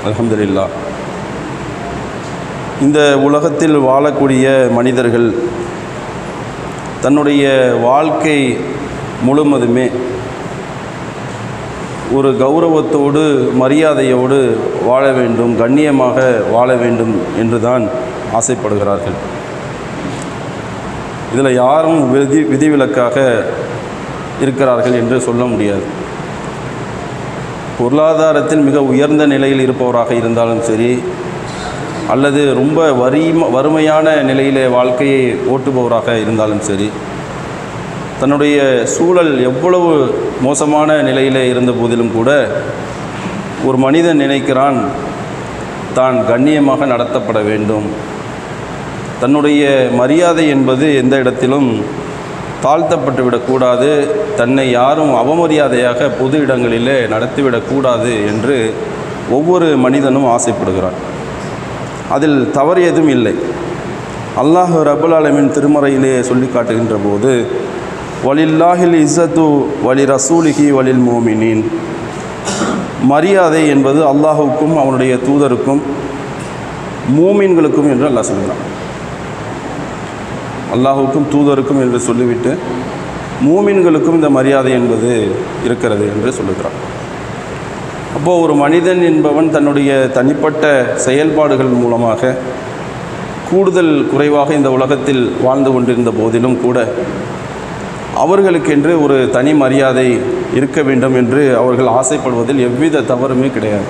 அல்ஹம்துலில்லாஹ். இந்த உலகத்தில் வாழக்கூடிய மனிதர்கள் தன்னுடைய வாழ்க்கை முழுவதுமே ஒரு கௌரவத்தோடு மரியாதையோடு வாழ வேண்டும், கண்ணியமாக வாழ வேண்டும் என்றுதான் ஆசைப்படுகிறார்கள். இதில் யாரும் விதிவிலக்காக இருக்கிறார்கள் என்று சொல்ல முடியாது. பொருளாதாரத்தில் மிக உயர்ந்த நிலையில் இருப்பவராக இருந்தாலும் சரி, அல்லது ரொம்ப வறுமையான நிலையிலே வாழ்க்கையை ஓட்டுபவராக இருந்தாலும் சரி, தன்னுடைய சூழல் எவ்வளவு மோசமான நிலையிலே இருந்த போதிலும் கூட ஒரு மனிதன் நினைக்கிறான் தான் கண்ணியமாக நடத்தப்பட வேண்டும். தன்னுடைய மரியாதை என்பது எந்த இடத்திலும் தாழ்த்தப்பட்டு விடக்கூடாது, தன்னை யாரும் அவமரியாதையாக பொது இடங்களிலே நடத்திவிடக்கூடாது என்று ஒவ்வொரு மனிதனும் ஆசைப்படுகிறான். அதில் தவறு எதுவும் இல்லை. அல்லாஹ் ரப்புல் ஆலமீன் திருமறையிலே சொல்லி காட்டுகின்ற போது, வலில்லாஹில் இஸ்ஸத்து வலி ரசூலிஹி வலில் மோமினின், மரியாதை என்பது அல்லாஹுக்கும் அவனுடைய தூதருக்கும் மூமின்களுக்கும் என்று அல்லாஹ் சொல்கிறான். அல்லாஹுக்கும் தூதருக்கும் என்று சொல்லிவிட்டு மூமின்களுக்கும் இந்த மரியாதை என்பது இருக்கிறது என்று சொல்லுகிறான். அப்போது ஒரு மனிதன் என்பவன் தன்னுடைய தனிப்பட்ட செயல்பாடுகள் மூலமாக கூடுதல் குறைவாக இந்த உலகத்தில் வாழ்ந்து கொண்டிருந்த போதிலும் கூட அவர்களுக்கென்று ஒரு தனி மரியாதை இருக்க வேண்டும் என்று அவர்கள் ஆசைப்படுவதில் எவ்வித தவறுமே கிடையாது.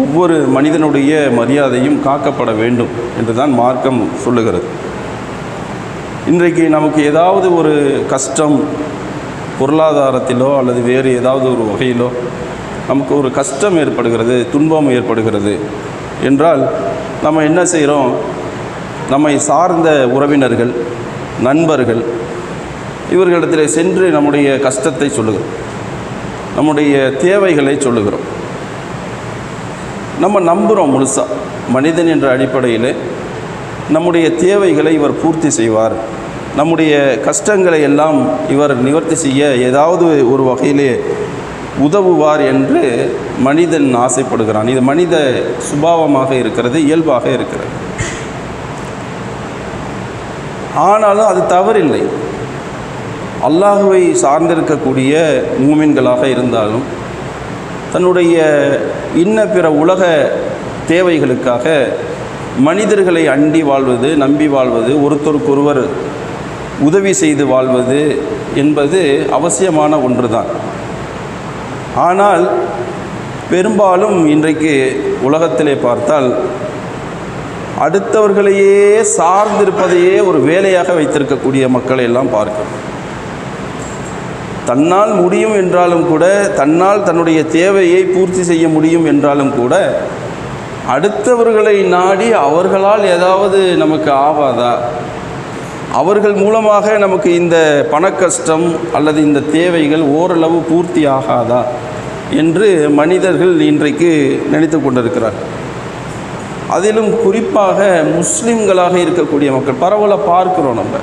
ஒவ்வொரு மனிதனுடைய மரியாதையும் காக்கப்பட வேண்டும் என்று தான் மார்க்கம் சொல்லுகிறது. இன்றைக்கு நமக்கு ஏதாவது ஒரு கஷ்டம் பொருளாதாரத்திலோ அல்லது வேறு ஏதாவது ஒரு வகையிலோ நமக்கு ஒரு கஷ்டம் ஏற்படுகிறது, துன்பம் ஏற்படுகிறது என்றால் நம்ம என்ன செய்கிறோம்? நம்மை சார்ந்த உறவினர்கள், நண்பர்கள் இவர்களிடத்தில் சென்று நம்முடைய கஷ்டத்தை சொல்லுகிறோம், நம்முடைய தேவைகளை சொல்லுகிறோம். நம்ம நம்புகிறோம் முழுசாக மனிதன் என்ற அடிப்படையில் நம்முடைய தேவைகளை இவர் பூர்த்தி செய்வார், நம்முடைய கஷ்டங்களை எல்லாம் இவர் நிவர்த்தி செய்ய ஏதாவது ஒரு வகையிலே உதவுவார் என்று மனிதன் ஆசைப்படுகிறான். இது மனித சுபாவமாக இருக்கிறது, இயல்பாக இருக்கிறது. ஆனாலும் அது தவறில்லை. அல்லாஹுவை சார்ந்திருக்கக்கூடிய மூமின்களாக இருந்தாலும் தன்னுடைய இன்ன பிற உலக தேவைகளுக்காக மனிதர்களை அண்டி வாழ்வது, நம்பி வாழ்வது, ஒருத்தருக்கொருவர் உதவி செய்து வாழ்வது என்பது அவசியமான ஒன்றுதான். ஆனால் பெரும்பாலும் இன்றைக்கு உலகத்திலே பார்த்தால் அடுத்தவர்களையே சார்ந்திருப்பதையே ஒரு வேலையாக வைத்திருக்கக்கூடிய மக்களை எல்லாம் பார்க்கிறோம். தன்னால் முடியும் என்றாலும் கூட, தன்னால் தன்னுடைய தேவையை பூர்த்தி செய்ய முடியும் என்றாலும் கூட அடுத்தவர்களை நாடி அவர்களால் ஏதாவது நமக்கு ஆவாதா, அவர்கள் மூலமாக நமக்கு இந்த பணக்கஷ்டம் அல்லது இந்த தேவைகள் ஓரளவு பூர்த்தி ஆகாதா என்று மனிதர்கள் இன்றைக்கு நினைத்து கொண்டிருக்கிறார். அதிலும் குறிப்பாக முஸ்லிம்களாக இருக்கக்கூடிய மக்கள் பரவலாக பார்க்கிறோம். நம்ம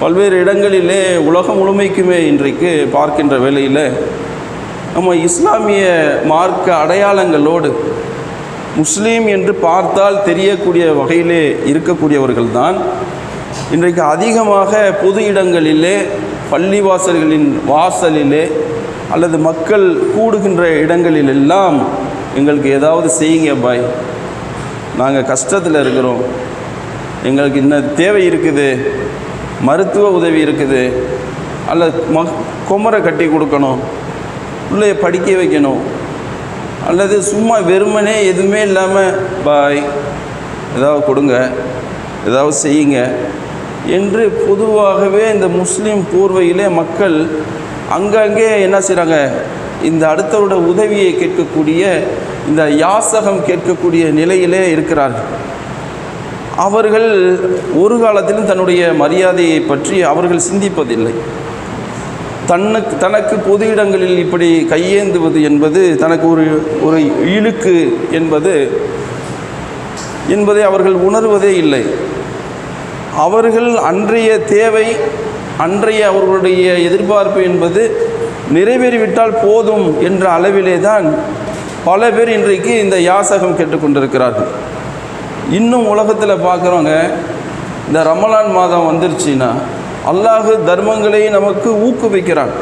பல்வேறு இடங்களிலே உலகம் முழுமைக்குமே இன்றைக்கு பார்க்கின்ற வேளையில் நம்ம இஸ்லாமிய மார்க்க அடையாளங்களோடு முஸ்லீம் என்று பார்த்தால் தெரியக்கூடிய வகையிலே இருக்கக்கூடியவர்கள்தான் இன்றைக்கு அதிகமாக பொது இடங்களிலே, பள்ளிவாசல்களின் வாசலிலே அல்லது மக்கள் கூடுகின்ற இடங்களிலெல்லாம் எங்களுக்கு ஏதாவது செய்யுங்க பாய், நாங்கள் கஷ்டத்தில் இருக்கிறோம், எங்களுக்கு இன்னும் தேவை இருக்குது, மருத்துவ உதவி இருக்குது, அல்லது கொமரை கட்டி கொடுக்கணும், பிள்ளைய படிக்க வைக்கணும், அல்லது சும்மா வெறுமனே எதுவுமே இல்லாமல் பாய் ஏதாவது கொடுங்க, ஏதாவது செய்யுங்க என்று பொதுவாகவே இந்த முஸ்லீம் போர்வையிலே மக்கள் அங்கங்கே என்ன செய்கிறாங்க? இந்த அடுத்தவரோட உதவியை கேட்கக்கூடிய, இந்த யாசகம் கேட்கக்கூடிய நிலையிலே இருக்கிறார்கள். அவர்கள் ஒரு காலத்திலும் தன்னுடைய மரியாதையை பற்றி அவர்கள் சிந்திப்பதில்லை. தனக்கு பொது இடங்களில் இப்படி கையேந்துவது என்பது தனக்கு ஒரு இழுக்கு என்பதை அவர்கள் உணர்வதே இல்லை. அவர்கள் அன்றைய தேவை, அன்றைய அவர்களுடைய எதிர்பார்ப்பு என்பது நிறைவேறிவிட்டால் போதும் என்ற அளவிலே தான் பல பேர் இன்றைக்கு இந்த யாசகம் கேட்டுக்கொண்டிருக்கிறார்கள். இன்னும் உலகத்தில் பார்க்குறவங்க இந்த ரமலான் மாதம் வந்துருச்சுன்னா அல்லாஹ் தர்மங்களை நமக்கு ஊக்குவிக்கிறான்.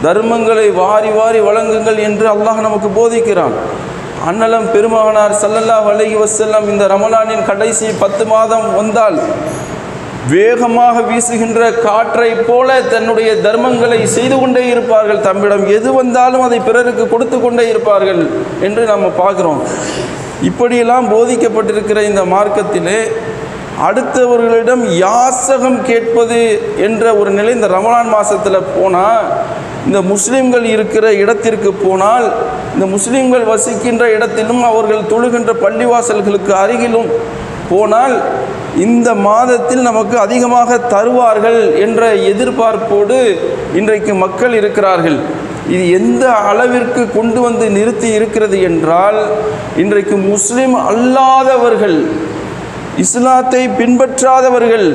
தர்மங்களை வாரி வாரி வழங்குங்கள் என்று அல்லாஹ் நமக்கு போதிக்கிறான். அன்னலம் பெருமகனார் ஸல்லல்லாஹு அலைஹி வஸல்லம் இந்த ரமலானின் கடைசி 10 மாதம் வந்தால் வேகமாக வீசுகின்ற காற்றை போல தன்னுடைய தர்மங்களை செய்து கொண்டே இருப்பார்கள். தம்மிடம் எது வந்தாலும் அதை பிறருக்கு கொடுத்து கொண்டே இருப்பார்கள் என்று நாம் பார்க்குறோம். இப்படியெல்லாம் போதிக்கப்பட்டிருக்கிற இந்த மார்க்கத்திலே அடுத்தவர்களிடம் யாசகம் கேட்பது என்ற ஒரு நிலை இந்த ரமலான் மாதத்தில் போனால், இந்த முஸ்லீம்கள் இருக்கிற இடத்திற்கு போனால், இந்த முஸ்லீம்கள் வசிக்கின்ற இடத்திலும் அவர்கள் தொழுகின்ற பள்ளிவாசல்களுக்கு அருகிலும் போனால் இந்த மாதத்தில் நமக்கு அதிகமாக தருவார்கள் என்ற எதிர்பார்ப்போடு இன்றைக்கு மக்கள் இருக்கிறார்கள். இது எந்த அளவிற்கு கொண்டு வந்து நிறுத்தி இருக்கிறது என்றால், இன்றைக்கு முஸ்லிம் அல்லாதவர்கள், இஸ்லாத்தை பின்பற்றாதவர்கள்,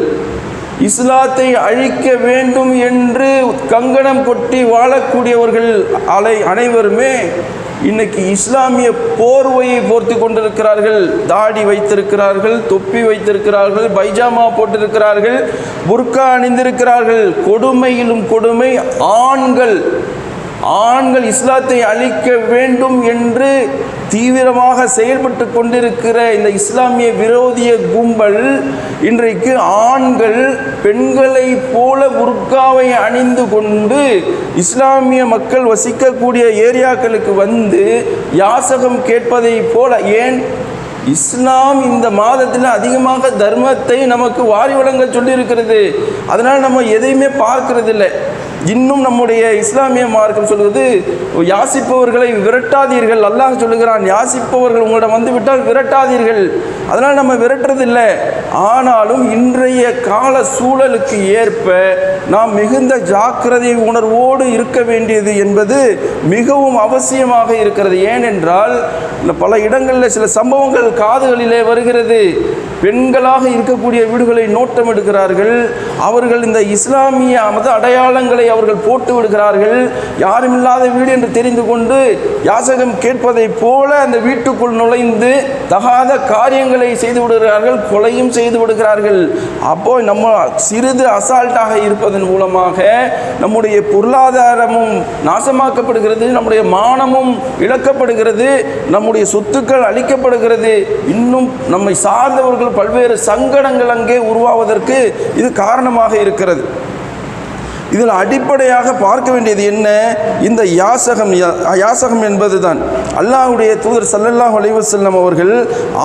இஸ்லாத்தை அழிக்க வேண்டும் என்று கங்கணம் கொட்டி வாழக்கூடியவர்கள் அனைவருமே இன்னைக்கு இஸ்லாமிய போர்வையை போர்த்தி கொண்டிருக்கிறார்கள். தாடி வைத்திருக்கிறார்கள், தொப்பி வைத்திருக்கிறார்கள், பைஜாமா போட்டிருக்கிறார்கள், புர்கா அணிந்திருக்கிறார்கள். கொடுமையிலும் கொடுமை, ஆண்கள் இஸ்லாத்தை அழிக்க வேண்டும் என்று தீவிரமாக செயல்பட்டு கொண்டிருக்கிற இந்த இஸ்லாமிய விரோதிய கும்பல் இன்றைக்கு ஆண்கள் பெண்களை போல புர்காவை அணிந்து கொண்டு இஸ்லாமிய மக்கள் வசிக்கக்கூடிய ஏரியாக்களுக்கு வந்து யாசகம் கேட்பதை போல, ஏன் இஸ்லாம் இந்த மாதத்தில் அதிகமாக தர்மத்தை நமக்கு வாரி வழங்க சொல்லியிருக்கிறது. அதனால் நம்ம எதையுமே பார்க்கறதில்லை. இன்னும் நம்முடைய இஸ்லாமிய மார்க்கம் சொல்கிறது, யாசிப்பவர்களை விரட்டாதீர்கள். அல்லாஹ் சொல்லுகிறான், யாசிப்பவர்கள் உங்களிடம் வந்து விட்டால் விரட்டாதீர்கள். அதனால் நம்ம விரட்டுறதில்லை. ஆனாலும் இன்றைய கால சூழலுக்கு ஏற்ப நாம் மிகுந்த ஜாக்கிரதை உணர்வோடு இருக்க வேண்டியது என்பது மிகவும் அவசியமாக இருக்கிறது. ஏனென்றால் பல இடங்களில் சில சம்பவங்கள் காதுகளிலே வருகிறது. பெண்களாக இருக்கக்கூடிய வீடுகளை நோட்டம் எடுக்கிறார்கள். அவர்கள் இந்த இஸ்லாமிய மத அடையாளங்களை அவர்கள் போட்டு விடுகிறார்கள். யாரும் இல்லாத வீடு என்று தெரிந்து கொண்டு யாசகம் கேட்பதை போல அந்த வீட்டுக்குள் நுழைந்து தகாத காரியங்களை செய்து விடுகிறார்கள், கொலையும் செய்து விடுகிறார்கள். அப்போ நம்ம சிறிது அசால்ட்டாக இருப்பதன் மூலமாக நம்முடைய பொருளாதாரமும் நாசமாக்கப்படுகிறது, நம்முடைய மானமும் இழக்கப்படுகிறது, நம்முடைய சொத்துக்கள் அழிக்கப்படுகிறது. இன்னும் நம்மை சார்ந்தவர்கள் பல்வேறு சங்கடங்கள் அங்கே உருவாவதற்கு இது காரணமாக இருக்கிறது. இதில் அடிப்படையாக பார்க்க வேண்டியது என்ன? இந்த யாசகம் என்பதுதான். அல்லாஹ்வுடைய தூதர் ஸல்லல்லாஹு அலைஹி வஸல்லம் அவர்கள்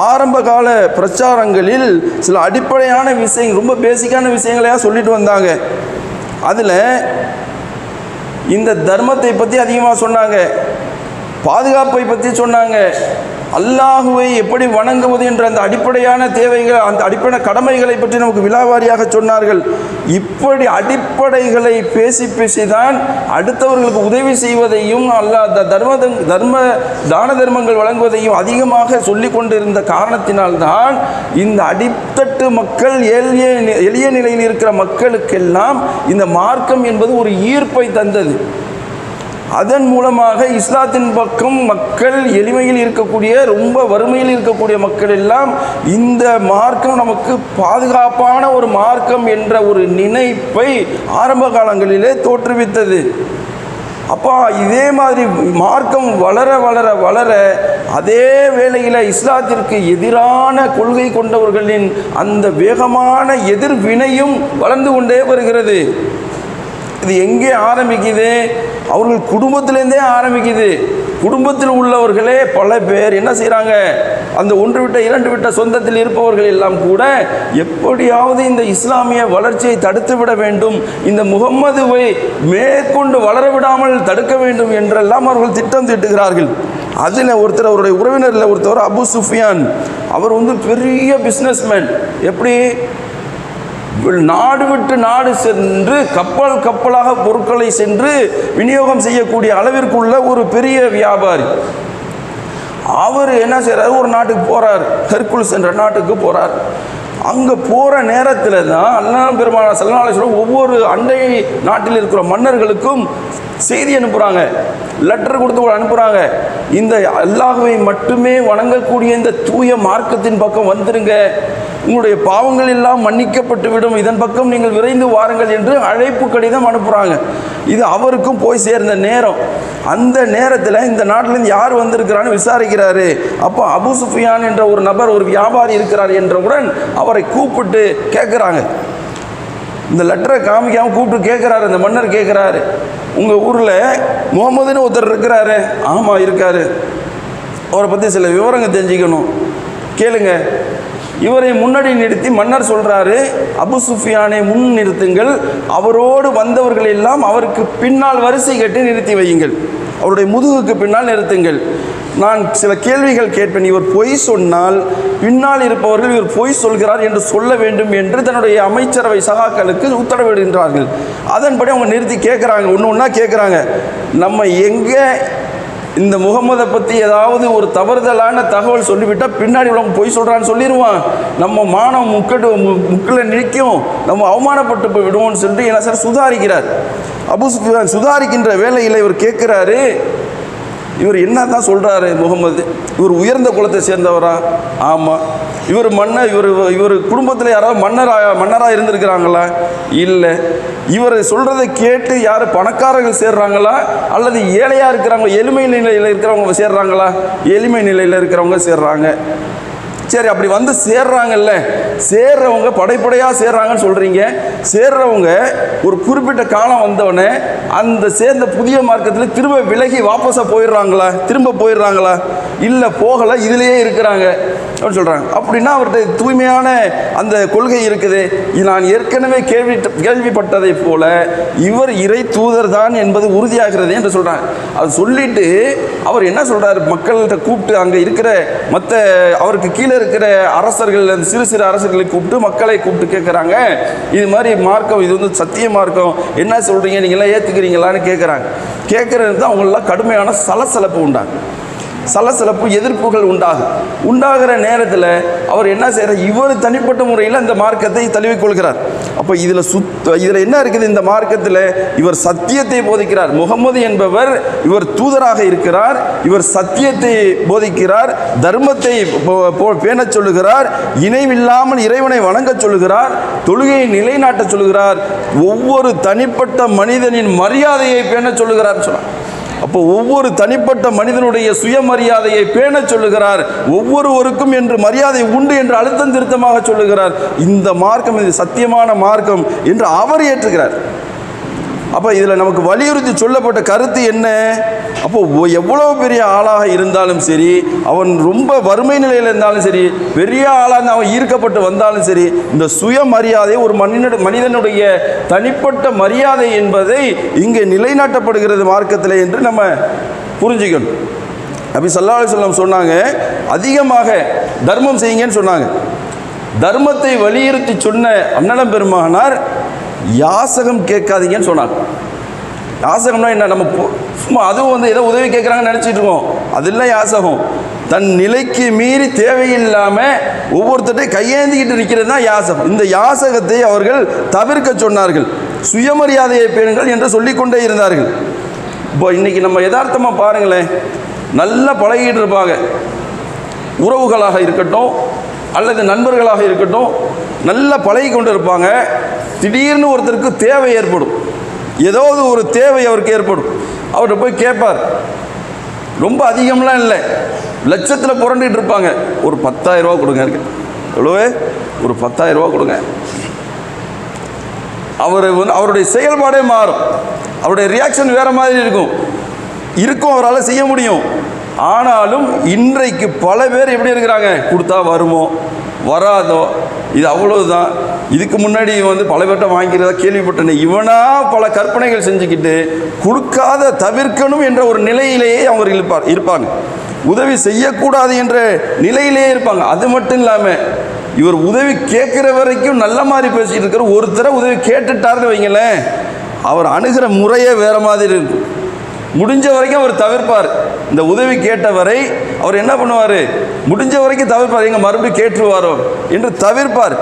ஆரம்ப கால பிரச்சாரங்களில் சில அடிப்படையான விஷயங்கள், ரொம்ப பேசிக்கான விஷயங்களையா சொல்லிட்டு வந்தாங்க. அதில் இந்த தர்மத்தை பற்றி அதிகமாக சொன்னாங்க, பாதுகாப்பை பற்றி சொன்னாங்க, அல்லாஹுவை எப்படி வணங்குவது என்ற அந்த அடிப்படையான தேவைகள், அந்த அடிப்படை கடமைகளை பற்றி நமக்கு விலாவாரியாக சொன்னார்கள். இப்படி அடிப்படைகளை பேசி பேசிதான் அடுத்தவர்களுக்கு உதவி செய்வதையும் தான தர்மங்கள் வழங்குவதையும் அதிகமாக சொல்லி கொண்டிருந்த காரணத்தினால்தான் இந்த அடித்தட்டு மக்கள், எளிய நிலையில் இருக்கிற மக்களுக்கெல்லாம் இந்த மார்க்கம் என்பது ஒரு ஈர்ப்பை தந்தது. அதன் மூலமாக இஸ்லாத்தின் பக்கம் மக்கள், எளிமையில் இருக்கக்கூடிய, ரொம்ப வறுமையில் இருக்கக்கூடிய மக்கள் எல்லாம் இந்த மார்க்கம் நமக்கு பாதுகாப்பான ஒரு மார்க்கம் என்ற ஒரு நினைப்பை ஆரம்ப காலங்களிலே தோற்றுவித்தது. அப்போ இதே மாதிரி மார்க்கம் வளர வளர வளர அதே வேளையில் இஸ்லாத்திற்கு எதிரான கொள்கை கொண்டவர்களின் அந்த வேகமான எதிர்வினையும் வளர்ந்து கொண்டே வருகிறது. இது எங்கே ஆரம்பிக்குது? அவர்கள் குடும்பத்திலேருந்தே ஆரம்பிக்குது. குடும்பத்தில் உள்ளவர்களே பல பேர் என்ன செய்கிறாங்க, அந்த 1 விட்ட 2 விட்ட சொந்தத்தில் இருப்பவர்கள் எல்லாம் கூட எப்படியாவது இந்த இஸ்லாமிய வளர்ச்சியை தடுத்து விட வேண்டும், இந்த முகம்மதுவை மேற்கொண்டு வளர விடாமல் தடுக்க வேண்டும் என்றெல்லாம் அவர்கள் திட்டம் தீட்டுகிறார்கள். அதில் ஒருத்தர், அவருடைய உறவினரில் ஒருத்தர் அபு சுஃபியான், அவர் பெரிய பிஸ்னஸ்மேன். எப்படி நாடு விட்டு நாடு சென்று கப்பலாக பொருட்களை சென்று விநியோகம் செய்யக்கூடிய அளவிற்குள்ள ஒரு பெரிய வியாபாரி. அவர் என்ன செய்கிறார், ஒரு நாட்டுக்கு போகிறார், ஹெர்குலஸ் என்ற நாட்டுக்கு போகிறார். அங்கே போகிற நேரத்தில் தான் அல்லாஹ் பெருமானார் ஸல்லல்லாஹு அலைஹி வஸல்லம் ஒவ்வொரு அண்டை நாட்டில் இருக்கிற மன்னர்களுக்கும் செய்தி அனுப்புகிறாங்க, லெட்டர் கொடுத்து அனுப்புகிறாங்க. இந்த அல்லாஹ்வை மட்டுமே வணங்கக்கூடிய இந்த தூய மார்க்கத்தின் பக்கம் வந்துருங்க, உங்களுடைய பாவங்கள் எல்லாம் மன்னிக்கப்பட்டு விடும், இதன் பக்கம் நீங்கள் விரைந்து வாருங்கள் என்று அழைப்பு கடிதம் அனுப்புகிறாங்க. இது அவருக்கும் போய் சேர்ந்த நேரம். அந்த நேரத்தில் இந்த நாட்டிலேருந்து யார் வந்திருக்கிறான்னு விசாரிக்கிறாரு. அப்போ அபூ சுஃபியான் என்ற ஒரு நபர், ஒரு வியாபாரி இருக்கிறார் என்றவுடன் அவரை கூப்பிட்டு கேட்குறாங்க. இந்த லெட்டரை காமிக்காமல் கூப்பிட்டு கேட்குறாரு. அந்த மன்னர் கேட்குறாரு, உங்கள் ஊரில் முகமதுன்னு ஒருத்தர் இருக்கிறாரு? ஆமாம் இருக்காரு. அவரை பற்றி சில விவரங்கள் தெரிஞ்சுக்கணும், கேளுங்க. இவரை முன்னாடி நிறுத்தி மன்னர் சொல்கிறாரு, அபூ சுஃபியானை முன் நிறுத்துங்கள், அவரோடு வந்தவர்கள் எல்லாம் அவருக்கு பின்னால் வரிசை கட்டி நிறுத்தி வையுங்கள், அவருடைய முதுகுக்கு பின்னால் நிறுத்துங்கள். நான் சில கேள்விகள் கேட்பேன், இவர் பொய் சொன்னால் பின்னால் இருப்பவர்கள் இவர் பொய் சொல்கிறார் என்று சொல்ல வேண்டும் என்று தன்னுடைய அமைச்சரவை சகாக்களுக்கு உத்தரவிடுகின்றார்கள். அதன்படி அவங்க நிறுத்தி கேட்குறாங்க, ஒன்று ஒன்றா கேட்குறாங்க. நம்ம எங்கே இந்த முகமதை பற்றி ஏதாவது ஒரு தவறுதலான தகவல் சொல்லிவிட்டால் பின்னாடி உள்ளவங்க பொய் சொல்கிறான்னு சொல்லிடுவான், நம்ம மானம் முக்கில் நிற்கும், நம்ம அவமானப்பட்டு போய் விடுவோம்னு சொல்லிட்டு என்ன சார் சுதாரிக்கிறார். அபூ சுஃபியான் சுதாரிக்கின்ற வேலையில் இவர் கேட்குறாரு, இவர் என்ன தான் சொல்கிறாரு முகமது, இவர் உயர்ந்த குலத்தை சேர்ந்தவரா? ஆமாம். இவர் இவர் குடும்பத்தில் யாராவது மன்னராக இருந்திருக்கிறாங்களா? இல்லை. இவர் சொல்கிறத கேட்டு யார் பணக்காரர்கள் சேர்றாங்களா அல்லது ஏழையாக இருக்கிறவங்க, எளிமை நிலையில் இருக்கிறவங்க சேர்றாங்களா? எளிமை நிலையில் இருக்கிறவங்க சேர்றாங்க. சரி, அப்படி வந்து சேர்றாங்கல்ல, சேர்றவங்க படைப்படையாக சேர்றாங்கன்னு சொல்கிறீங்க, சேர்றவங்க ஒரு குறிப்பிட்ட காலம் வந்தவொடனே அந்த சேர்ந்த புதிய மார்க்கத்தில் திரும்ப விலகி வாபஸாக போயிடுறாங்களா? இல்லை, போகலை, இதிலேயே இருக்கிறாங்க அப்படின்னு சொல்கிறாங்க. அப்படின்னா அவர்கிட்ட தூய்மையான அந்த கொள்கை இருக்குது. நான் ஏற்கனவே கேள்விப்பட்டதை போல இவர் இறை தூதர் தான் என்பது உறுதியாகிறது என்று சொல்கிறாங்க. அது சொல்லிட்டு அவர் என்ன சொல்கிறார், மக்கள்கிட்ட கூப்பிட்டு அங்கே இருக்கிற மற்ற அவருக்கு கீழே இருக்கிற அரசர்கள், அந்த சிறு சிறு அரசர்களை கூப்பிட்டு மக்களை கூப்பிட்டு கேட்குறாங்க, இது மாதிரி மார்க்கம், இது வந்து சத்திய மார்க்கம், என்ன சொல்கிறீங்க, நீங்களாம் ஏற்றுக்கிறீங்களான்னு கேட்குறாங்க. கேட்குறது தான் அவங்களெலாம் கடுமையான சலசலப்பு எதிர்ப்புகள் உண்டாகிற நேரத்தில் அவர் என்ன செய்கிறார், இவர் தனிப்பட்ட முறையில் அந்த மார்க்கத்தை தழுவிக்கொள்கிறார். அப்போ இதில் என்ன இருக்குது, இந்த மார்க்கத்தில் இவர் சத்தியத்தை போதிக்கிறார். முகமது என்பவர் இவர் தூதராக இருக்கிறார், இவர் சத்தியத்தை போதிக்கிறார், தர்மத்தை பேணச் சொல்லுகிறார், இணைவில்லாமல் இறைவனை வணங்க சொல்லுகிறார், தொழுகையை நிலைநாட்ட சொல்லுகிறார், ஒவ்வொரு தனிப்பட்ட மனிதனின் மரியாதையை பேணச் சொல்லுகிறார் சொன்னார். அப்போ ஒவ்வொரு தனிப்பட்ட மனிதனுடைய சுயமரியாதையை பேணச் சொல்லுகிறார், ஒவ்வொருவருக்கும் என்று மரியாதை உண்டு என்று அழுத்தம் திருத்தமாக சொல்லுகிறார். இந்த மார்க்கம் இது சத்தியமான மார்க்கம் என்று அவர் ஏற்றுகிறார். அப்போ இதில் நமக்கு வலியுறுத்தி சொல்லப்பட்ட கருத்து என்ன? அப்போ எவ்வளோ பெரிய ஆளாக இருந்தாலும் சரி, அவன் ரொம்ப வறுமை நிலையில் இருந்தாலும் சரி, பெரிய ஆளாக அவன் ஈர்க்கப்பட்டு வந்தாலும் சரி, இந்த சுயமரியாதை ஒரு மனிதனுடைய தனிப்பட்ட மரியாதை என்பதை இங்கே நிலைநாட்டப்படுகிறது மார்க்கத்தில் என்று நம்ம புரிஞ்சுக்கணும். நபி ஸல்லல்லாஹு அலைஹி வஸல்லம் சொன்னாங்க, அதிகமாக தர்மம் செய்யுங்கன்னு சொன்னாங்க. தர்மத்தை வலியுறுத்தி சொன்ன அண்ணலம் பெருமானார் யாசகம் கேட்காதீங்கன்னு சொன்னாங்க. யாசகம்னா என்ன, நம்ம சும்மா அதுவும் வந்து ஏதோ உதவி கேட்குறாங்கன்னு நினச்சிட்டு இருக்கோம், அது இல்லை யாசகம். தன் நிலைக்கு மீறி தேவையில்லாமல் ஒவ்வொருத்தட்டையும் கையேந்திக்கிட்டு இருக்கிறது தான் யாசகம். இந்த யாசகத்தை அவர்கள் தவிர்க்க சொன்னார்கள். சுயமரியாதையை பேணுங்கள் என்று சொல்லிக்கொண்டே இருந்தார்கள். இப்போ இன்றைக்கி நம்ம யதார்த்தமாக பாருங்களேன், நல்லா பழகிட்டு இருப்பாங்க, உறவுகளாக இருக்கட்டும் அல்லது நண்பர்களாக இருக்கட்டும், நல்லா பழகி கொண்டு இருப்பாங்க. திடீர்னு ஒருத்தருக்கு தேவை ஏற்படும், ஏதாவது ஒரு தேவை அவருக்கு ஏற்படும், அவர்கிட்ட போய் கேட்பார். ரொம்ப அதிகம்லாம் இல்லை, லட்சத்தில் புரண்டிட்டு இருப்பாங்க. ஒரு 10,000 ரூபா கொடுங்க, இருக்கு எவ்வளோவே, ஒரு 10,000 ரூபா கொடுங்க. அவருடைய செயல்பாடே மாறும், அவருடைய ரியாக்ஷன் வேறு மாதிரி இருக்கும், அவரால் செய்ய முடியும். ஆனாலும் இன்றைக்கு பல பேர் எப்படி இருக்கிறாங்க, கொடுத்தா வருமோ வராதோ, இது அவ்வளவுதான். இதுக்கு முன்னாடி வந்து பல பேர்ட்ட வாங்கிக்கிறதா கேள்விப்பட்டேன். இவனா பல கற்பனைகள் செஞ்சுக்கிட்டு கொடுக்காத தவிர்க்கணும் என்ற ஒரு நிலையிலேயே அவங்க இருப்பாங்க. உதவி செய்யக்கூடாது என்ற நிலையிலேயே இருப்பாங்க. அது மட்டும் இல்லாமல் இவர் உதவி கேட்குற வரைக்கும் நல்ல மாதிரி பேசிகிட்டு இருக்கிற ஒருத்தரை உதவி கேட்டுட்டார்னு வைங்களேன், அவர் அணுகிற முறையே வேறு மாதிரி இருக்கும். முடிஞ்ச வரைக்கும் அவர் தவிர்ப்பார். இந்த உதவி கேட்டவரை அவர் என்ன பண்ணுவார், முடிஞ்ச வரைக்கும் தவிர்ப்பார், எங்க மறுபடியும் கேட்டுருவாரோ என்று தவிர்ப்பார்.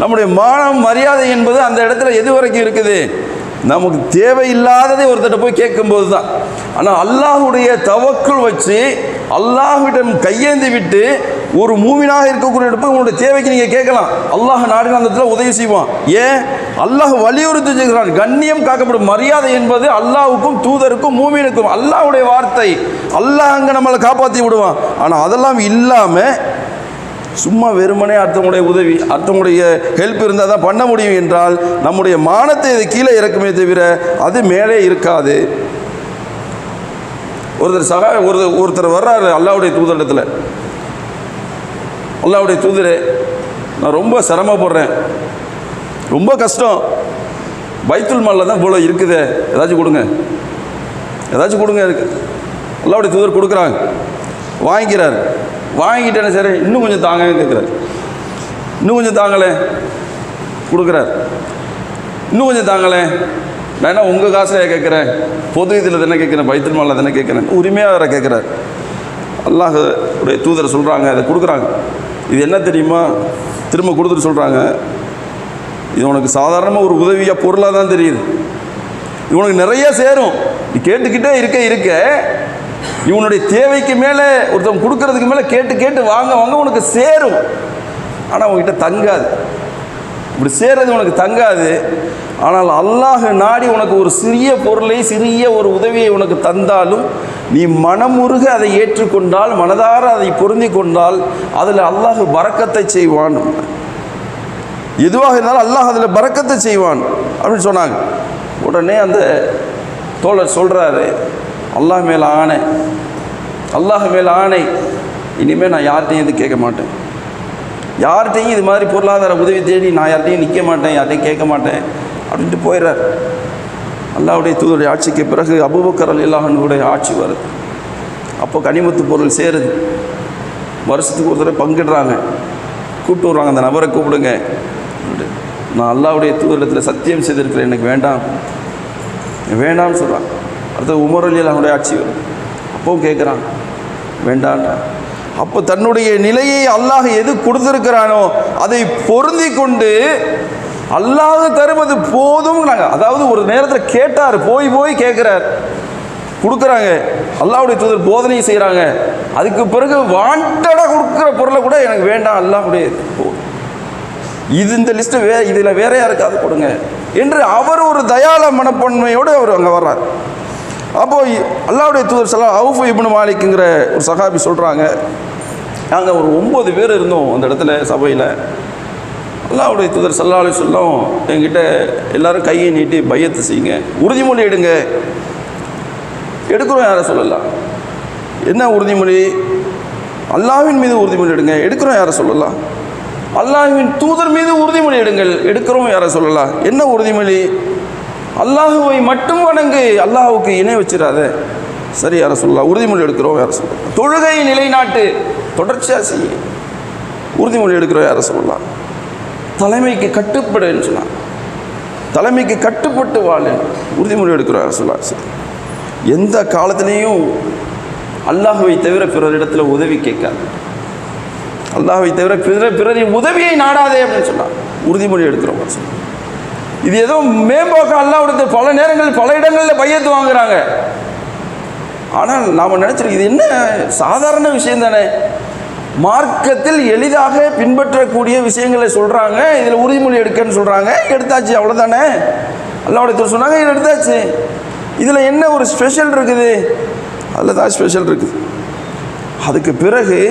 நம்முடைய மானம் மரியாதை என்பது அந்த இடத்துல எது வரைக்கும் இருக்குது, நமக்கு தேவையில்லாததை ஒருத்தட்ட போய் கேட்கும்போது தான். ஆனால் அல்லாஹுடைய தவக்குள் வச்சு அல்லாஹ்விடம் கையேந்தி விட்டு ஒரு மூமினாக இருக்கக்கூடிய போய் உங்களுடைய தேவைக்கு நீங்கள் கேட்கலாம். அல்லாஹ் நாடுகள் அந்த இடத்துல உதவி செய்வான். ஏன் அல்லாஹ் வலியுறுத்தி செய்கிறான், கண்ணியம் காக்கப்படும். மரியாதை என்பது அல்லாஹுக்கும் தூதருக்கும் மூமினுக்கும், அல்லாஹுடைய வார்த்தை. அல்லாஹ் அங்கே நம்மளை காப்பாற்றி விடுவான். ஆனால் அதெல்லாம் இல்லாமல் சும்மா வெறுமனே அடுத்தவங்களுடைய உதவி, அடுத்தவங்களுடைய ஹெல்ப் இருந்தால் தான் பண்ண முடியும் என்றால் நம்முடைய மானத்தை இது கீழே இறக்குமே தவிர அது மேலே இருக்காது. ஒருத்தர் வர்றாரு அல்லாஹ்வுடைய தூதரிடத்தில், அல்லாஹ்வுடைய தூதரே நான் ரொம்ப சிரமப்படுறேன், ரொம்ப கஷ்டம், பைத்துல் மாலில் தான் இவ்வளோ இருக்குது, ஏதாச்சும் கொடுங்க, ஏதாச்சும் கொடுங்க. இருக்கு அல்லாஹ்வுடைய தூதர் கொடுக்குறாங்க, வாங்கிக்கிறார். வாங்கிட்டேன்னு சரி இன்னும் கொஞ்சம் தாங்க கேட்குறாரு, இன்னும் கொஞ்சம் தாங்களே கொடுக்குறார், இன்னும் கொஞ்சம் தாங்களே. நான் என்ன உங்கள் காசில் கேட்குறேன், பொது இதில் தானே கேட்குறேன், பைத்துல் மாலில் தானே கேட்குறேன், உரிமையாக வேறு கேட்குறார். அல்லாஹ்வுடைய தூதர் சொல்கிறாங்க, அதை கொடுக்குறாங்க. இது என்ன தெரியுமா, திரும்ப கொடுத்துட்டு சொல்கிறாங்க, இது உனக்கு சாதாரணமாக ஒரு உதவியாக பொருளாக தான் தெரியுது, இது உனக்கு நிறைய சேரும், நீ கேட்டுக்கிட்டே இருக்க இவனுடைய தேவைக்கு மேலே ஒருத்தவங்க கொடுக்கறதுக்கு மேலே கேட்டு கேட்டு வாங்க வாங்க உனக்கு சேரும். ஆனால் உங்ககிட்ட தங்காது, இப்படி சேர்றது உனக்கு தங்காது. ஆனால் அல்லாஹ் நாடி உனக்கு ஒரு சிறிய பொருளை, சிறிய ஒரு உதவியை உனக்கு தந்தாலும் நீ மனமுருக அதை ஏற்றுக்கொண்டால், மனதார அதை பொருந்தி கொண்டால் அதில் அல்லாஹ் பரக்கத்தை செய்வான். எதுவாக இருந்தாலும் அல்லாஹ் அதில் பரக்கத்தை செய்வான் அப்படின்னு சொன்னாங்க. உடனே அந்த தோழர் சொல்கிறாரு, அல்லாஹ் மேலே ஆணை, அல்லாஹ் மேலே ஆணை, இனிமேல் நான் யார்கிட்டையும் இது கேட்க மாட்டேன், யார்கிட்டையும் இது மாதிரி பொருளாதார உதவி தேடி நான் யார்கிட்டையும் நிற்க மாட்டேன், யார்கிட்டையும் கேட்க மாட்டேன் அப்படின்ட்டு போயிடுறார். அல்லாஹ்வுடைய தூதருடைய ஆட்சிக்கு பிறகு அபூபக்கர் ரலியல்லாஹு அன்ஹுடைய ஆட்சி வருது. அப்போ கனிமத்து பொருள் சேருது, வருஷத்துக்கு ஒரு தடவை பங்கிடுறாங்க, கூப்பிட்டு வருவாங்க, அந்த நபரை கூப்பிடுங்க, நான் அல்லாஹ்வுடைய தூதரிடத்தில் சத்தியம் செய்திருக்கிறேன், எனக்கு வேண்டாம் வேண்டாம்னு சொல்கிறாங்க. அடுத்து உமர் ரலியல்லாஹுடைய ஆட்சி வரும், அப்பவும் கேட்குறான், வேண்டான்றான். அப்போ தன்னுடைய நிலையை அல்லாஹ் எது கொடுத்துருக்கிறானோ அதை பொருந்தி கொண்டு அல்லாஹ் தருவது போதும். அதாவது ஒரு நேரத்தில் கேட்டார், போய் போய் கேட்குறார், கொடுக்குறாங்க, அல்லாஹ்வுடைய தூதர் போதனை செய்கிறாங்க. அதுக்கு பிறகு வாண்டடாக கொடுக்குற பொருளை கூட எனக்கு வேண்டாம், அல்லாஹ்வுடைய இது இந்த லிஸ்ட்டு இதில் வேற யாருக்காவது கொடுங்க என்று அவர் ஒரு தயாள மனப்பான்மையோடு அவர் அங்கே வர்றார். அப்போது அல்லாஹ்வுடைய தூதர் அவுஃப் இப்னு மாலிக்குங்கிற ஒரு சஹாபி சொல்கிறாங்க, நாங்கள் ஒரு 9 பேர் இருந்தோம் அந்த இடத்துல சபையில். அல்லாஹ்வுடைய தூதர் ஸல்லல்லாஹு அலைஹி வஸல்லம் என்கிட்ட எல்லாரும் கையை நீட்டி பையத்து செய்யுங்க, உறுதிமொழி எடுங்க. எடுக்கிறோம் யாரை சொல்லலாம், என்ன உறுதிமொழி, அல்லாஹ்வின் மீது உறுதிமொழி எடுங்க. எடுக்கிறோம் யாரை சொல்லலாம், அல்லாஹ்வின் தூதர் மீது உறுதிமொழி எடுங்கள். எடுக்கிறோம் யாரை சொல்லலாம், என்ன உறுதிமொழி, அல்லாஹுவை மட்டும் வணங்கு, அல்லாஹுக்கு இணை வச்சிடாத. சரி யாரை சொல்லலாம், உறுதிமொழி எடுக்கிறோம் யாரை சொல்லலாம். தொழுகை நிலைநாட்டு, தொடர்ச்சியாக செய்ய, உறுதிமொழி எடுக்கிறோம் யாரை சொல்லலாம். தலைமைக்கு கட்டுப்படுன்னு சொன்னான், தலைமைக்கு கட்டுப்பட்டு வாழு, உறுதிமொழி எடுக்கிறோம் யாரை சொல்லலாம். சரி, எந்த காலத்திலையும் அல்லாஹுவை தவிர பிறரிடத்தில் உதவி கேட்காது, அல்லாஹ்வை தவிர பிறரின் உதவியை நாடாதே அப்படின்னு சொன்னான். உறுதிமொழி எடுக்கிறோம். இது ஏதோ மேம்போக்கம் அல்லாஹ்வுடைய பல நேரங்களில் பல இடங்களில் பையத்து வாங்குறாங்க. ஆனால் நாம் நினச்சிருக்கோம் இது என்ன சாதாரண விஷயம் தானே, மார்க்கத்தில் எளிதாக பின்பற்றக்கூடிய விஷயங்களை சொல்கிறாங்க, இதில் உறுதிமொழி எடுக்கன்னு சொல்கிறாங்க, எடுத்தாச்சு அவ்வளோதானே. அல்லாஹ்வுடைய தூதர் சொன்னாங்க, இது எடுத்தாச்சு, இதில் என்ன ஒரு ஸ்பெஷல் இருக்குது, அதில் தான் ஸ்பெஷல் இருக்குது. அதுக்கு பிறகு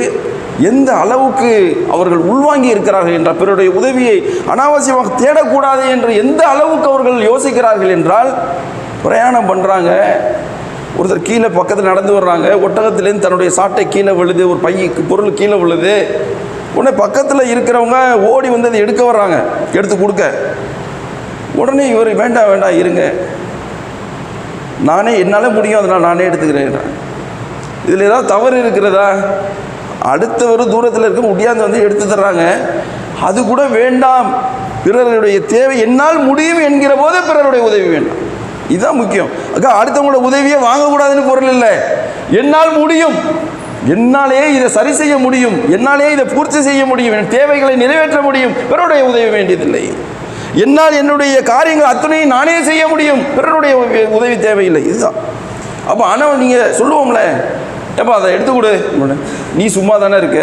எந்த அளவுக்கு அவர்கள் உள்வாங்கி இருக்கிறார்கள் என்றால், பிறருடைய உதவியை அனாவசியமாக தேடக்கூடாது என்று எந்த அளவுக்கு அவர்கள் யோசிக்கிறார்கள் என்றால், பிரயாணம் பண்ணுறாங்க, ஒருத்தர் கீழே பக்கத்தில் நடந்து வர்றாங்க, ஒட்டகத்திலேருந்து தன்னுடைய சாட்டை கீழே விழுது, ஒரு பைக்கு பொருள் கீழே விழுது. உடனே பக்கத்தில் இருக்கிறவங்க ஓடி வந்து அதை எடுக்க வர்றாங்க, எடுத்து கொடுக்க. உடனே இவர் வேண்டாம் வேண்டாம் இருங்க, நானே என்னால் முடியும், அதனால் நானே எடுத்துக்கிறேன். இதில் ஏதாவது தவறு இருக்கிறதா, அடுத்தவர் தூரத்தில் இருக்க முடியாது வந்து எடுத்து தர்றாங்க, அது கூட வேண்டாம், பிறருடைய தேவை என்னால் முடியும் என்கிற போது பிறருடைய உதவி வேண்டாம். இதுதான் முக்கியம். அக்கா அடுத்தவங்களோட உதவியை வாங்கக்கூடாதுன்னு பொருள் இல்லை, என்னால் முடியும், என்னாலே இதை சரி செய்ய முடியும், என்னாலே இதை பூர்த்தி செய்ய முடியும், என் தேவைகளை நிறைவேற்ற முடியும், பிறருடைய உதவி வேண்டியதில்லை. என்னால் என்னுடைய காரியங்கள் அத்தனையும் நானே செய்ய முடியும், பிறருடைய உதவி தேவையில்லை. இதுதான். அப்போ ஆனால் நீங்கள் சொல்லுவோம்ல, ஏப்பா அதை எடுத்துக்கொடு, நீ சும்மா தானே இருக்க,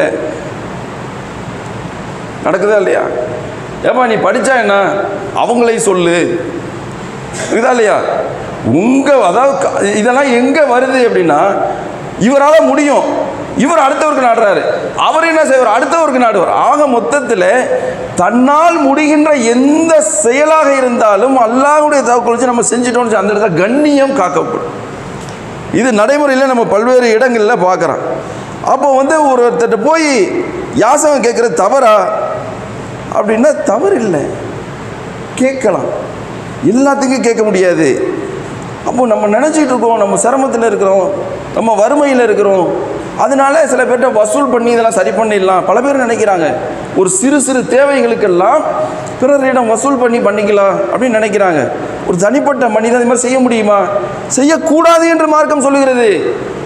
நடக்குதா இல்லையா? ஏப்பா நீ படித்தா என்ன, அவங்களே சொல்லு, இருக்குதா இல்லையா? அதாவது இதெல்லாம் எங்கே வருது அப்படின்னா, இவரால் முடியும், இவர் அடுத்தவருக்கு நாடுறாரு, அவர் என்ன செய்வார், அடுத்தவருக்கு நாடுவார். ஆக மொத்தத்தில் தன்னால் முடிகின்ற எந்த செயலாக இருந்தாலும் அல்லாஹ்வுடைய தவக்கல் வச்சு நம்ம செஞ்சிட்டோம்னு அந்த இடத்துல கண்ணியம் காக்கப்படும். இது நடைமுறையில் நம்ம பல்வேறு இடங்களில் பார்க்குறோம். அப்போ ஒருத்தட்ட போய் யாசகம் கேட்குறது தவறா அப்படின்னா தவறு இல்லை, கேட்கலாம், எல்லாத்துக்கும் கேட்க முடியாது. அப்போ நம்ம நினச்சிக்கிட்டு இருக்கோம் நம்ம சிரமத்தில் இருக்கிறோம், நம்ம வறுமையில் இருக்கிறோம், அதனால சில பேர்கிட்ட வசூல் பண்ணி இதெல்லாம் சரி பண்ணிடலாம். பல பேர் நினைக்கிறாங்க ஒரு சிறு சிறு தேவைகளுக்கெல்லாம் பிறரிடம் வசூல் பண்ணிக்கலாம் அப்படின்னு நினைக்கிறாங்க. ஒரு தனிப்பட்ட மனிதன் இது மாதிரி செய்ய முடியுமா? செய்யக்கூடாது என்று மார்க்கம் சொல்லுகிறது.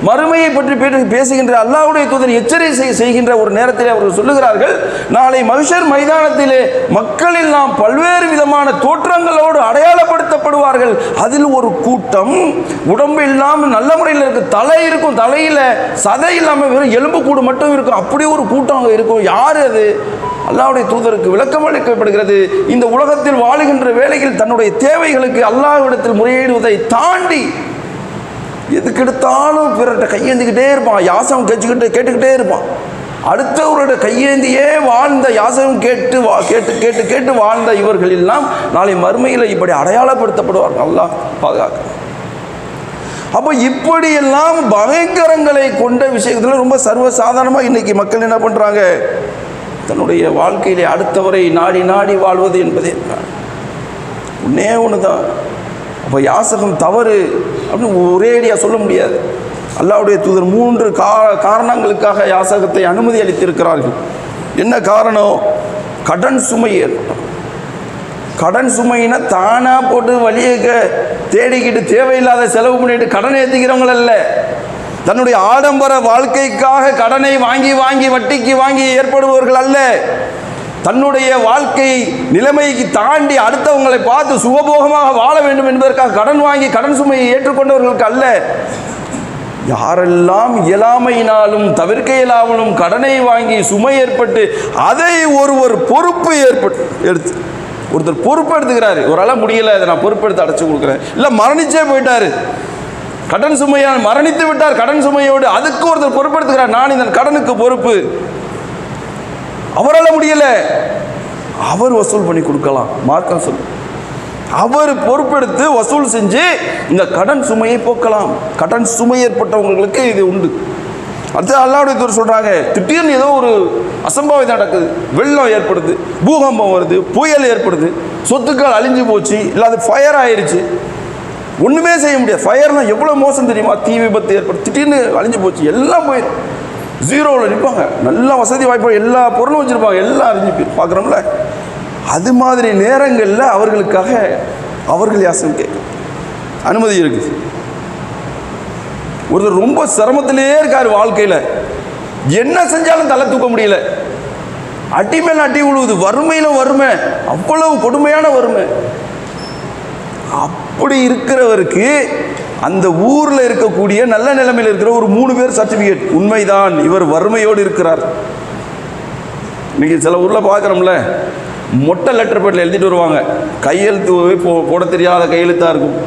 மறுமையை பற்றி பேசுகின்ற அல்லாஹ்வுடைய தூதர் எச்சரிக்கை செய்கின்ற ஒரு நேரத்தில் அவர்கள் சொல்லுகிறார்கள், நாளை மஹ்ஷர் மைதானத்திலே மக்கள் எல்லாம் பல்வேறு விதமான தோற்றங்களோடு அடையாளப்படுத்தப்படுவார்கள். அதில் ஒரு கூட்டம் உடம்பு இல்லாமல் நல்ல முறையில் இருக்கு, தலை இருக்கும், தலையில் சதை இல்லாமல் வெறும் எலும்பு கூடு மட்டும் இருக்கும், அப்படி ஒரு கூட்டம் அங்கே இருக்கும். யார் அது? அல்லாஹ்வுடைய தூதருக்கு விளக்கம் அளிக்கப்படுகிறது. இந்த உலகத்தில் வாழுகின்ற வேளையில் தன்னுடைய தேவைகளுக்கு அல்லாஹ்விடத்தில் முறையிடுவதை தாண்டி எதுக்கு எடுத்தாலும் பிறர்கிட்ட கையேந்திக்கிட்டே இருப்பான், யாசகம் கேட்டுக்கிட்டே இருப்பான். அடுத்தவருடைய கையேந்தியே வாழ்ந்த யாசகம் கேட்டு வாழ்ந்த இவர்கள் எல்லாம் நாளை மறுமையில் இப்படி அடையாளப்படுத்தப்படுவார்கள். அல்லாஹ் பாதுகாக்க. அப்போ இப்படியெல்லாம் பயங்கரங்களை கொண்ட விஷயத்தில் ரொம்ப சர்வசாதாரணமாக இன்னைக்கு மக்கள் என்ன பண்ணுறாங்க, தன்னுடைய வாழ்க்கையிலே அடுத்தவரை நாடி நாடி வாழ்வது என்பதே ஒன்றே ஒன்று தான். அப்போ யாசகம் தவறு அப்படின்னு ஒரேடியாக சொல்ல முடியாது. அல்லாஹ்வுடைய தூதர் 3 காரணங்களுக்காக யாசகத்தை அனுமதி அளித்திருக்கிறார்கள். என்ன காரணம்? கடன் சுமை ஏற்படும். கடன் சுமையினா தானாக போட்டு வழியை தேடிக்கிட்டு தேவையில்லாத செலவு பண்ணிட்டு கடனை ஏற்றிக்கிறவங்கள அல்ல, தன்னுடைய ஆடம்பர வாழ்க்கைக்காக கடனை வாங்கி வாங்கி வட்டிக்கு வாங்கி ஏற்படுபவர்கள் அல்ல, தன்னுடைய வாழ்க்கை நிலைமைக்கு தாண்டி அடுத்தவங்களை பார்த்து சுகபோகமாக வாழ வேண்டும் என்பதற்காக கடன் வாங்கி கடன் சுமையை ஏற்றுக்கொண்டவர்களுக்கு அல்ல. யாரெல்லாம் இயலாமையினாலும் தவிர்க்க இயலாமலும் கடனை வாங்கி சுமை ஏற்பட்டு அதை ஒருவர் பொறுப்பு எடுத்து ஒருத்தர் பொறுப்பு எடுத்துக்கிறாரு, ஒரு ஆள முடியல, அதை நான் பொறுப்பெடுத்து அடைச்சு கொடுக்குறேன், இல்லை மரணிச்சே போயிட்டாரு, கடன் சுமையால் மரணித்து விட்டார், கடன் சுமையோடு அதுக்கு ஒருத்தர் பொறுப்பெடுத்துக்கிறார், நான் இந்த கடனுக்கு பொறுப்பு, அவரால் முடியல, அவர் வசூல் பண்ணி கொடுக்கலாம். மார்க்கம் சொல்லு, அவர் பொறுப்பெடுத்து வசூல் செஞ்சு இந்த கடன் சுமையை போக்கலாம். கடன் சுமை ஏற்பட்டவங்களுக்கு இது உண்டு. அடுத்து அல்லாஹ்வுடைய தூதர் சொல்றாங்க, திடீர்னு ஏதோ ஒரு அசம்பாவிதம் நடக்குது, வெள்ளம் ஏற்படுது, பூகம்பம் வருது, புயல் ஏற்படுது, சொத்துக்கள் அழிஞ்சு போச்சு, இல்லை அது ஃபயர் ஆயிடுச்சு, ஒன்றுமே செய்ய முடியாது. ஃபயர்னா எவ்வளோ மோசம் தெரியுமா? தீ விபத்து ஏற்படுது, திடீர்னு அழிஞ்சு போச்சு, எல்லாம் போயிடும், ஜீரோவில் நிற்பாங்க, நல்ல வசதி வாய்ப்பு எல்லா பொருளும் வச்சுருப்பாங்க, எல்லாம் அழிஞ்சு போயிடும், பார்க்குறோம்ல. அது மாதிரி நேரங்களில் அவர்களுக்காக அவர்கள் யாசகம் கேட்க அனுமதி இருக்குது. ஒருத்தர் ரொம்ப சிரமத்திலே இருக்கார், வாழ்க்கையில் என்ன செஞ்சாலும் தலை தூக்க முடியல, அடி மேல அடி விழுவுது, வறுமையிலும் வறுமை, அவ்வளவு கொடுமையான வறுமை. அப்படி இருக்கிறவருக்கு அந்த ஊரில் இருக்கக்கூடிய நல்ல நிலைமையில் இருக்கிற ஒரு 3 பேர் சர்டிஃபிகேட், உண்மைதான் இவர் வறுமையோடு இருக்கிறார். இன்னைக்கு சில ஊரில் பார்க்குறோம்ல, மொட்டை லெட்டர் பேட்டில் எழுதிட்டு வருவாங்க, கையெழுத்து போட தெரியாத கையெழுத்தாக இருக்கும்,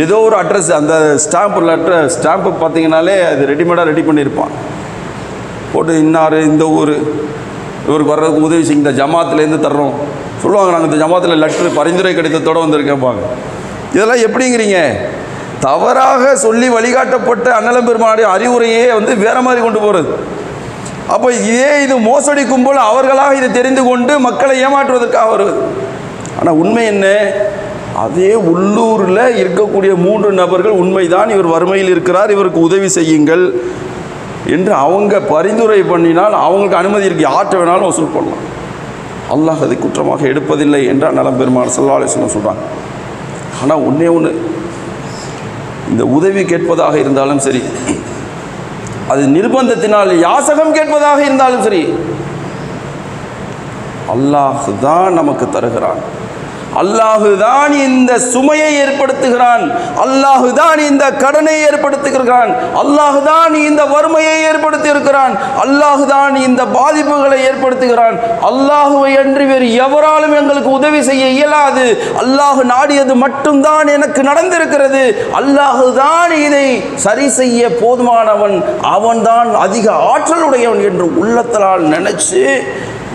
ஏதோ ஒரு அட்ரஸ், அந்த ஸ்டாம்ப்பு பார்த்தீங்கன்னாலே அது ரெடிமேடாக ரெடி பண்ணியிருப்பான், போட்டு இன்னார் இந்த ஊர், இவருக்கு வர்றதுக்கு உதவி செய்ய இந்த ஜமாத்துலேருந்து தர்றோம் சொல்லுவாங்க, நாங்கள் இந்த ஜமாத்தில் லெட்ரு பரிந்துரை கடிதத்தோடு வந்திருக்கேன்பாங்க. இதெல்லாம் எப்படிங்கிறீங்க? தவறாக சொல்லி வழிகாட்டப்பட்ட அண்ணலம் பெருமானுடைய அறிவுரையே வேறு மாதிரி கொண்டு போகிறது. அப்போ இது மோசடி கும்பல் அவர்களாக இதை தெரிந்து கொண்டு மக்களை ஏமாற்றுவதற்காக வருவது. ஆனால் உண்மை என்ன? அதே உள்ளூரில் இருக்கக்கூடிய 3 நபர்கள் உண்மைதான் இவர் வறுமையில் இருக்கிறார், இவருக்கு உதவி செய்யுங்கள் என்று அவங்க பரிந்துரை பண்ணினால் அவங்களுக்கு அனுமதி இருக்குது, யார்கிட்ட வேணாலும் வசூல் பண்ணலாம். அல்லாஹ் அதை குற்றமாக எடுப்பதில்லை என்றால் நலம் பெருமாள் ஸல்லல்லாஹு அலைஹி வஸல்லம் சொல்கிறாங்க. ஆனால் ஒன்றே ஒன்று, இந்த உதவி கேட்பதாக இருந்தாலும் சரி, அது நிர்பந்தத்தினால் யாசகம் கேட்பதாக இருந்தாலும் சரி, அல்லாஹ் தான் நமக்கு தருகிறான். அல்லாஹு தான் இந்த சுமையை ஏற்படுத்துகிறான். அல்லாஹு தான் இந்த கடனை ஏற்படுத்துகிறான். அல்லாஹு தான் இந்த வறுமையை ஏற்படுத்தி இருக்கிறான். அல்லாஹு தான் இந்த பாதிப்புகளை ஏற்படுத்துகிறான். அல்லாஹுவை அன்றி வேறு எவராலும் எங்களுக்கு உதவி செய்ய இயலாது. அல்லாஹு நாடியது மட்டும்தான் எனக்கு நடந்திருக்கிறது. அல்லாஹு தான் இதை சரி செய்ய போதுமானவன், அவன்தான் அதிக ஆற்றலுடையவன் என்று உள்ளத்தால் நினைச்சு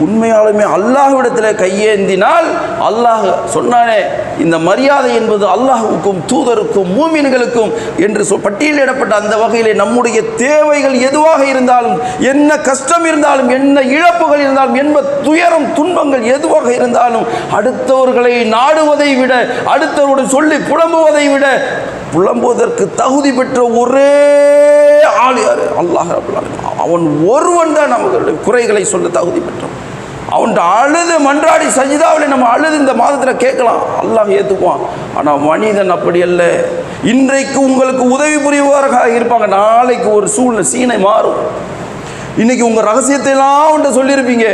உண்மையாலுமே அல்லாஹ்விடத்தில் கையேந்தினால், அல்லாஹ் சொன்னானே இந்த மரியாதை என்பது அல்லாஹுக்கும் தூதருக்கும் மூமின்களுக்கும் என்று பட்டியலிடப்பட்ட அந்த வகையிலே நம்முடைய தேவைகள் எதுவாக இருந்தாலும், என்ன கஷ்டம் இருந்தாலும், என்ன இழப்புகள் இருந்தாலும், என்ன துயரம் துன்பங்கள் எதுவாக இருந்தாலும், அடுத்தவர்களை நாடுவதை விட, அடுத்தவருடன் சொல்லி புலம்புவதை விட, புலம்புவதற்கு தகுதி பெற்ற ஒரே ஆள் யார்? அல்லாஹ். அவன் ஒருவன் தான் நம்மளுடைய குறைகளை சொல்ல தகுதி பெற்றோம். அவன்கிட்ட அழுது மன்றாடி சஜிதாவில் நம்ம அழுது இந்த மாதத்தில் கேட்கலாம், அல்லாஹ் ஏற்றுக்குவான். ஆனால் மனிதன் அப்படி அல்ல. இன்றைக்கு உங்களுக்கு உதவி புரிவார்கள் இருப்பாங்க, நாளைக்கு ஒரு சீனை மாறும். இன்னைக்கு உங்கள் ரகசியத்தையெல்லாம் அவன்கிட்ட சொல்லியிருப்பீங்க,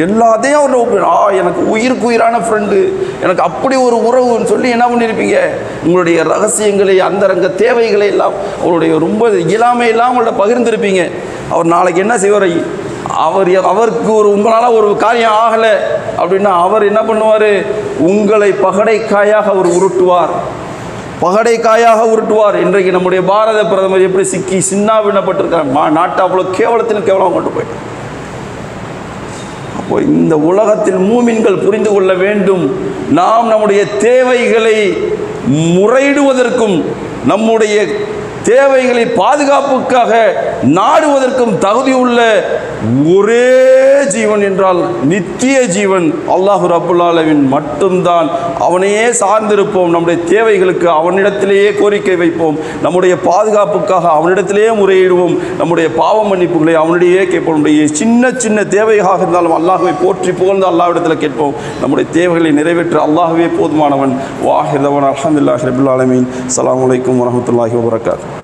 எல்லாத்தையும் அவர்கிட்ட எனக்கு உயிருக்கு உயிரான ஃப்ரெண்டு, எனக்கு அப்படி ஒரு உறவுன்னு சொல்லி என்ன பண்ணியிருப்பீங்க? உங்களுடைய ரகசியங்களை, அந்தரங்க தேவைகளை எல்லாம் அவருடைய ரொம்ப இயலாமையெல்லாம் அவங்கள்ட்ட பகிர்ந்திருப்பீங்க. அவர் நாளைக்கு என்ன செய்வார்? அவருக்கு உங்களால் ஒரு காரியம் ஆகலை அப்படின்னா அவர் என்ன பண்ணுவார்? உங்களை பகடைக்காயாக அவர் உருட்டுவார், பகடைக்காயாக உருட்டுவார். இன்றைக்கு நம்முடைய பாரத பிரதமர் எப்படி சிக்கி சின்னாபின்னப்பட்டிருக்கார், நாட்டை அவ்வளோ கேவலத்தின் கேவலம் கொண்டு போயிட்டார். அப்போ இந்த உலகத்தில் மூமின்கள் புரிந்து கொள்ள வேண்டும், நாம் நம்முடைய தேவைகளை முறையிடுவதற்கும் நம்முடைய தேவைகளை பாதுகாப்புக்காக நாடுவதற்கும் தகுதியுள்ள ஒரே ஜீவன் என்றால் நித்திய ஜீவன் அல்லாஹு ரப்புல் ஆலமீன் மட்டும்தான். அவனையே சார்ந்திருப்போம். நம்முடைய தேவைகளுக்கு அவனிடத்திலேயே கோரிக்கை வைப்போம். நம்முடைய பாதுகாப்புக்காக அவனிடத்திலேயே முறையிடுவோம். நம்முடைய பாவ மன்னிப்புகளை அவனிடையே கேட்போம். நம்முடைய சின்ன சின்ன தேவையாக இருந்தாலும் அல்லாஹுவை போற்றி புகழ்ந்து அல்லாஹ்விடத்தில் கேட்போம். நம்முடைய தேவைகளை நிறைவேற்ற அல்லாஹுவே போதுமானவன். வாஹிர் தவானா அல்ஹம்துலில்லாஹி ரப்பில் ஆலமீன். அஸ்ஸலாமு அலைக்கும் வரஹ்மத்துல்லாஹி வபரகாத்துஹு.